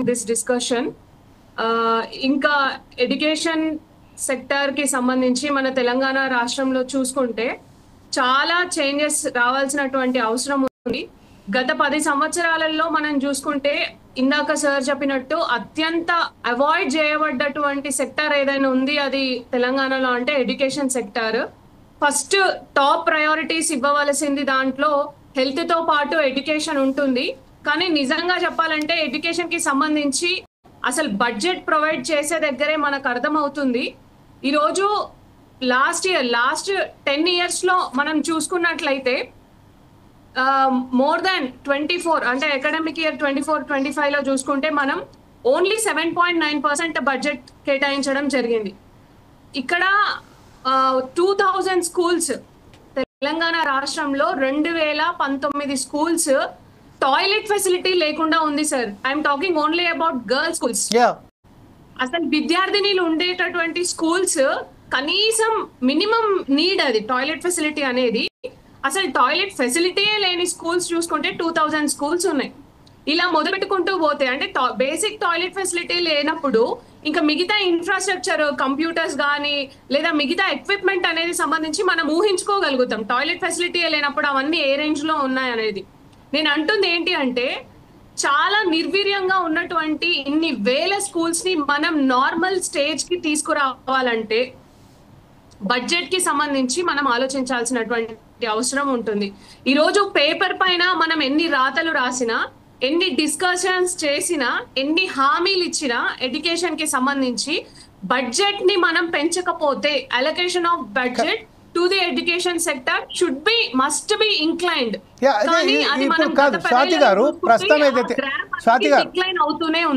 this discussion. ఇంకా education sector కి సంబంధించి మన తెలంగాణ రాష్ట్రంలో చూసుకుంటే చాలా చేంజెస్ రావాల్సినటువంటి అవసరం ఉంది. గత 10 సంవత్సరాలలో మనం చూసుకుంటే ఇందాక సార్ చెప్పినట్టు అత్యంత అవాయిడ్ చేయబడ్డటువంటి సెక్టర్ ఏదైనా ఉంది అది తెలంగాణలో అంటే education sector. First top priorities ఇవ్వవలసింది దాంట్లో హెల్త్ తో పాటు ఎడ్యుకేషన్ ఉంటుంది. కానీ నిజంగా చెప్పాలంటే ఎడ్యుకేషన్ కి సంబంధించి అసలు బడ్జెట్ ప్రొవైడ్ చేసే దగ్గరే మనకు అర్థమవుతుంది. ఈరోజు లాస్ట్ 10 years లో మనం చూసుకున్నట్లయితే మోర్ దాన్ 24 అంటే అకాడమిక్ ఇయర్ 24-25 లో చూసుకుంటే మనం ఓన్లీ 7.9% బడ్జెట్ కేటాయించడం జరిగింది. ఇక్కడ 2000 స్కూల్స్ తెలంగాణ రాష్ట్రంలో 2019 స్కూల్స్ టాయిలెట్ ఫెసిలిటీ లేకుండా ఉంది sir. I'm talking only about girls schools. అసలు విద్యార్థినిలు ఉండేటటువంటి స్కూల్స్ కనీసం మినిమం నీడ్ అది టాయిలెట్ ఫెసిలిటీ అనేది. అసలు టాయిలెట్ ఫెసిలిటీయే లేని స్కూల్స్ చూసుకుంటే 2000 స్కూల్స్ ఉన్నాయి. ఇలా మొదలుపెట్టుకుంటూ పోతే అంటే బేసిక్ టాయిలెట్ ఫెసిలిటీ లేనప్పుడు ఇంకా మిగతా ఇన్ఫ్రాస్ట్రక్చర్ కంప్యూటర్స్ కానీ లేదా మిగతా ఎక్విప్మెంట్ అనేది సంబంధించి మనం ఊహించుకోగలుగుతాం. టాయిలెట్ ఫెసిలిటీ లేనప్పుడు అవన్నీ ఏ రేంజ్ లో ఉన్నాయనేది. నేను అంటుంది ఏంటి అంటే చాలా నిర్వీర్యంగా ఉన్నటువంటి ఇన్ని వేల స్కూల్స్ ని మనం నార్మల్ స్టేజ్ కి తీసుకురావాలంటే బడ్జెట్ కి సంబంధించి మనం ఆలోచించాల్సినటువంటి అవసరం ఉంటుంది. ఈరోజు పేపర్ పైన మనం ఎన్ని రాతలు రాసినా, ఎన్ని డిస్కషన్స్ చేసినా, ఎన్ని హామీలు ఇచ్చినా ఎడ్యుకేషన్ కి సంబంధించి బడ్జెట్ ని మనం పెంచకపోతే allocation of budget to the education sector must be inclined. కానీ అది మనం స్వాతి గారు ప్రస్తుతం ఏదైతే డిక్లైన్ అవుతూనే ఉంది.